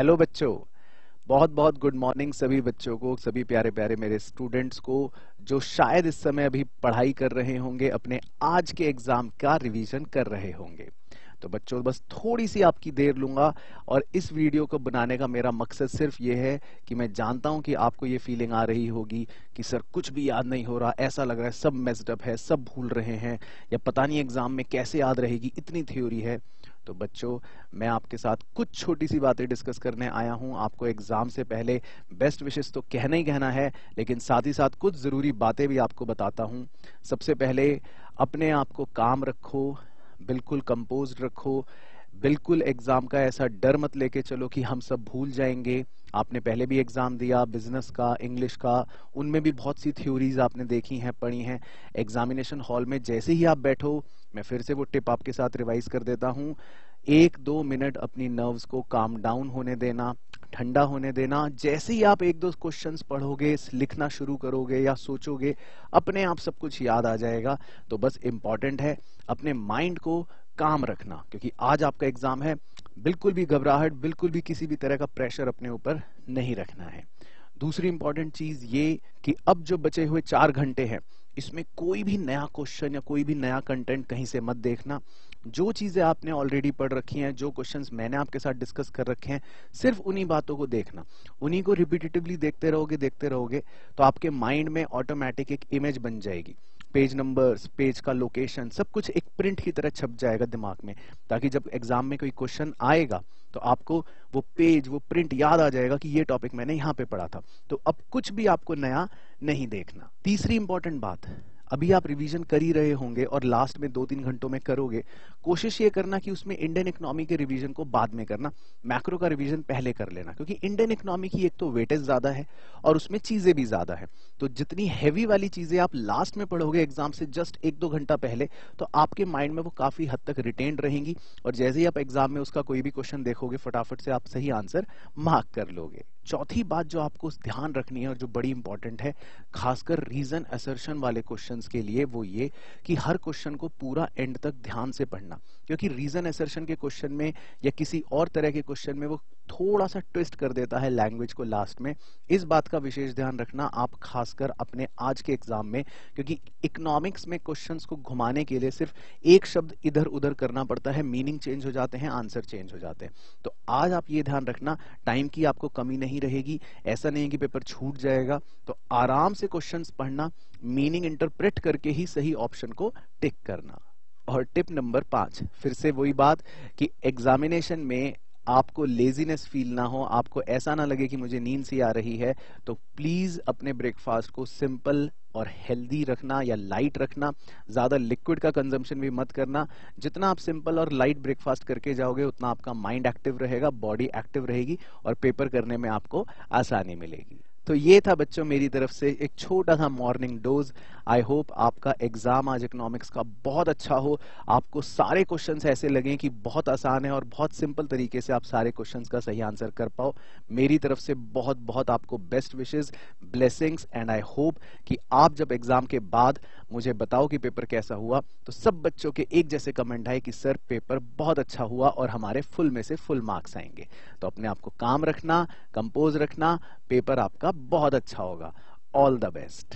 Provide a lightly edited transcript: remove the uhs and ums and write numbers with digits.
Hello बच्चों, बहुत बहुत गुड मॉर्निंग सभी बच्चों को, सभी प्यारे प्यारे मेरे स्टूडेंट्स को जो शायद इस समय अभी पढ़ाई कर रहे होंगे, अपने आज के एग्जाम का रिवीजन कर रहे होंगे। तो बच्चों बस थोड़ी सी आपकी देर लूंगा और इस वीडियो को बनाने का मेरा मकसद सिर्फ ये है कि मैं जानता हूं कि आपको ये फीलिंग आ रही होगी कि सर कुछ भी याद नहीं हो रहा, ऐसा लग रहा है सब मेस्ड अप है, सब भूल रहे हैं, या पता नहीं एग्जाम में कैसे याद रहेगी, इतनी थ्योरी है। तो बच्चों मैं आपके साथ कुछ छोटी सी बातें डिस्कस करने आया हूं। आपको एग्जाम से पहले बेस्ट विशेस तो कहना ही कहना है, लेकिन साथ ही साथ कुछ जरूरी बातें भी आपको बताता हूं। सबसे पहले अपने आप को काम रखो, बिल्कुल कंपोज्ड रखो, बिल्कुल एग्जाम का ऐसा डर मत लेके चलो कि हम सब भूल जाएंगे। आपने पहले भी एग्जाम दिया, बिजनेस का, इंग्लिश का, उनमें भी बहुत सी थ्योरीज आपने देखी हैं, पढ़ी हैं। एग्जामिनेशन हॉल में जैसे ही आप बैठो, मैं फिर से वो टिप आपके साथ रिवाइज कर देता हूं, 1-2 मिनट अपनी नर्व्स को काम डाउन होने देना, ठंडा होने देना। जैसे ही आप 1-2 क्वेश्चंस पढ़ोगे, लिखना शुरू करोगे या सोचोगे, अपने आप सब कुछ याद आ जाएगा। तो बस इंपॉर्टेंट है अपने माइंड को काम रखना, क्योंकि आज आपका एग्जाम है। बिल्कुल भी घबराहट, बिल्कुल भी किसी भी तरह का प्रेशर अपने ऊपर नहीं रखना है। दूसरी इंपॉर्टेंट चीज ये कि अब जो बचे हुए 4 घंटे हैं, इसमें कोई भी नया क्वेश्चन या कोई भी नया कंटेंट कहीं से मत देखना। जो चीजें आपने ऑलरेडी पढ़ रखी हैं, जो क्वेश्चंस मैंने आपके साथ डिस्कस कर रखे हैं, सिर्फ उन्हीं बातों को देखना। उन्हीं को रिपीटेटिवली देखते रहोगे तो आपके माइंड में ऑटोमेटिक एक इमेज बन जाएगी। पेज नंबर्स, पेज का लोकेशन, सब कुछ एक प्रिंट की तरह छप जाएगा दिमाग में, ताकि जब एग्जाम में कोई क्वेश्चन आएगा तो आपको वो पेज, वो प्रिंट याद आ जाएगा कि ये टॉपिक मैंने यहाँ पे पढ़ा था। तो अब कुछ भी आपको नया नहीं देखना। तीसरी इंपॉर्टेंट बात, अभी आप रिवीजन कर ही रहे होंगे और लास्ट में 2-3 घंटों में करोगे, कोशिश ये करना कि उसमें इंडियन इकोनॉमी के रिवीजन को बाद में करना, मैक्रो का रिवीजन पहले कर लेना, क्योंकि इंडियन इकोनॉमी की एक तो वेटेज ज्यादा है और उसमें चीजें भी ज्यादा है। तो जितनी हैवी वाली चीजें आप लास्ट में पढ़ोगे एग्जाम से जस्ट 1-2 घंटा पहले, तो आपके माइंड में वो काफी हद तक रिटेन्ड रहेंगी और जैसे ही आप एग्जाम में उसका कोई भी क्वेश्चन देखोगे, फटाफट से आप सही आंसर मार्क कर लोगे। चौथी बात जो आपको ध्यान रखनी है और जो बड़ी इंपॉर्टेंट है, खासकर रीजन असर्शन वाले क्वेश्चंस के लिए, वो ये कि हर क्वेश्चन को पूरा एंड तक ध्यान से पढ़ना, क्योंकि रीजन असर्शन के क्वेश्चन में या किसी और तरह के क्वेश्चन में वो थोड़ा सा ट्विस्ट कर देता है लैंग्वेज को लास्ट में। इस बात का विशेष ध्यान रखना आप, खासकर अपने आज के एग्जाम में, क्योंकि इकोनॉमिक्स में क्वेश्चंस को घुमाने के लिए सिर्फ एक शब्द इधर उधर करना पड़ता है, मीनिंग चेंज हो जाते हैं, आंसर चेंज हो जाते हैं। तो आज आप ये ध्यान रखना, टाइम की आपको कमी नहीं रहेगी, ऐसा नहीं है कि पेपर छूट जाएगा। तो आराम से क्वेश्चंस पढ़ना, मीनिंग इंटरप्रेट करके ही सही ऑप्शन को टिक करना। और टिप नंबर 5, फिर से वही बात कि एग्जामिनेशन में आपको लेजीनेस फील ना हो, आपको ऐसा ना लगे कि मुझे नींद सी आ रही है, तो प्लीज अपने ब्रेकफास्ट को सिंपल और हेल्दी रखना या लाइट रखना। ज्यादा लिक्विड का कंजम्पशन भी मत करना। जितना आप सिंपल और लाइट ब्रेकफास्ट करके जाओगे, उतना आपका माइंड एक्टिव रहेगा, बॉडी एक्टिव रहेगी और पेपर करने में आपको आसानी मिलेगी। तो ये था बच्चों मेरी तरफ से एक छोटा सा मॉर्निंग डोज। आई होप आपका एग्जाम आज इकोनॉमिक्स का बहुत अच्छा हो, आपको सारे क्वेश्चंस ऐसे लगे कि बहुत आसान है और बहुत सिंपल तरीके से आप सारे क्वेश्चंस का सही आंसर कर पाओ। मेरी तरफ से बहुत बहुत आपको best wishes, blessings, and I hope कि आप जब एग्जाम के बाद मुझे बताओ कि पेपर कैसा हुआ, तो सब बच्चों के एक जैसे कमेंट आए कि सर पेपर बहुत अच्छा हुआ और हमारे फुल में से फुल मार्क्स आएंगे। तो अपने आप को काम रखना, कंपोज रखना, पेपर आपका बहुत अच्छा होगा। All the best.